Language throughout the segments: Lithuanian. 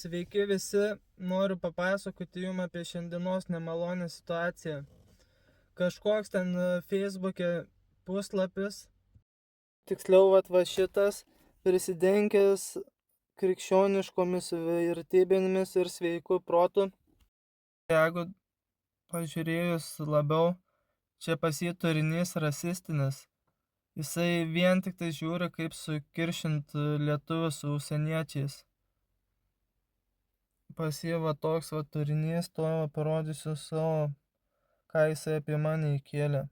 Sveiki visi, noriu papasakoti jums apie šiandienos nemalonę situaciją. Kažkoks ten Facebook'e puslapis, tiksliau va šitas, prisidengęs krikščioniškomis vertybėmis ir sveiku protu. Jeigu pažiūrėjus labiau, čia pas jį turinys rasistinis. Jisai vien tik tai žiūri, kaip sukiršint lietuvius su užsieniečiais. Pas jį va toks va turinys, to parodysiu savo, ką jisai apie mane įkėlė.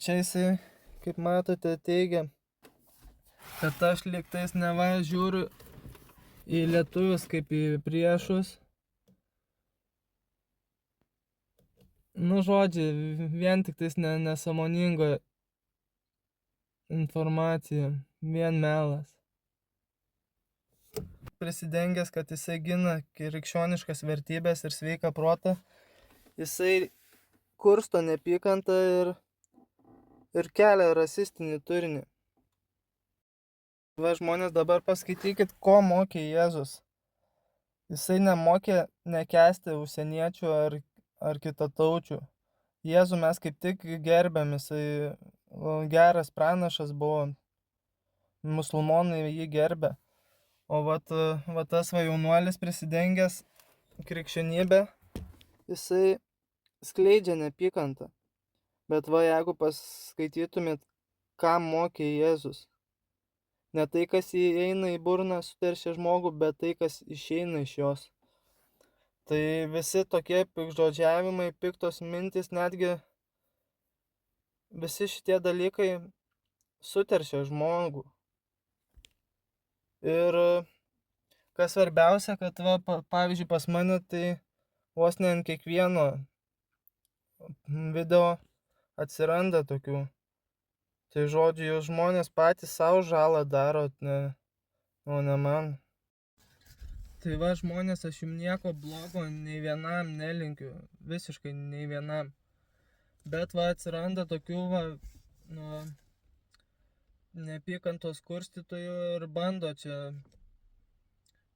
Čia jisai, kaip matote, teigia, kad aš lygtais neva žiūriu į lietuvius kaip į priešus. Nu, žodžiai, vien tik tais nesąmoninga informacija, vien melas. Prisidengęs, kad jisai gina krikščioniškas vertybės ir sveiką protą, jisai kursto neapykantą ir kelia rasistinį turinį. Va, žmonės, dabar paskaitykit, ko mokė Jėzus. Jisai nemokė nekęsti užsieniečių ar kitataučių. Jėzų mes kaip tik gerbiam, jisai geras pranašas buvo, musulmonai jį gerbė. O va tas jaunuolis prisidengęs krikščionybę, jisai skleidžia neapykantą. Bet va, jeigu paskaitytumėt, ką mokė Jėzus, ne tai, kas įeina į burną, suteršia žmogų, bet tai, kas išeina iš jos. Tai visi tokie piktžodžiavimai, piktos mintys, netgi visi šitie dalykai suteršia žmogų. Ir kas svarbiausia, kad va, pavyzdžiui, pas mane tai vos ne ant kiekvieno video atsiranda tokių. Tai žodžiu, žmonės patys savo žalą daro, o ne man. Tai va, žmonės, aš jums nieko blogo nei vienam nelinkiu, visiškai nei vienam. Bet va, atsiranda tokių neapykantos kurstytojų ir bando čia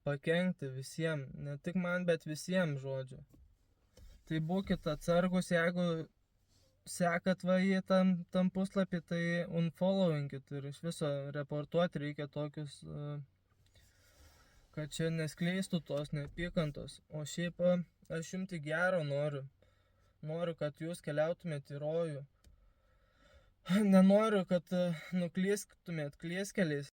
pakenkti visiems, ne tik man, bet visiems, žodžiu. Tai būkit atsargus, jeigu sekat va jį tam puslapį, tai unfollowinkit ir iš viso reportuoti reikia tokius, kad čia neskleistų tos neapykantos. O šiaip aš jums tik gero noriu. Noriu, kad jūs keliautumėt į rojų. Nenoriu, kad nuklystumėt klystkeliais.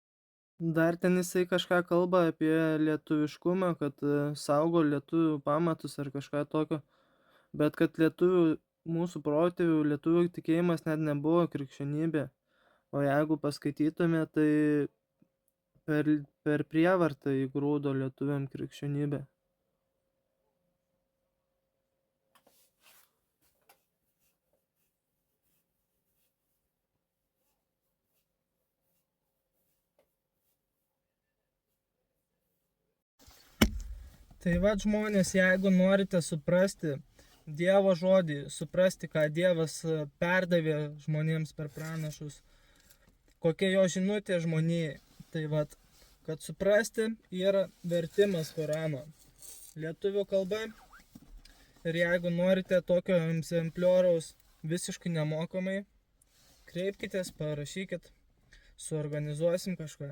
Dar ten jisai kažką kalba apie lietuviškumą, kad saugo lietuvių pamatus ar kažką tokio. Bet kad mūsų protėvių lietuvių tikėjimas net nebuvo krikščionybė. O jeigu paskaitytume, tai per prievartą įgrūdo lietuviam krikščionybę. Tai va, žmonės, jeigu norite suprasti Dievo žodį, suprasti, ką Dievas perdavė žmonėms per pranašus, kokia jo žinutė žmonijai, tai va, kad suprasti yra vertimas Korano lietuvių kalba. Ir jeigu norite tokio egzemplioriaus visiškai nemokamai, kreipkitės, parašykit, suorganizuosim kažką.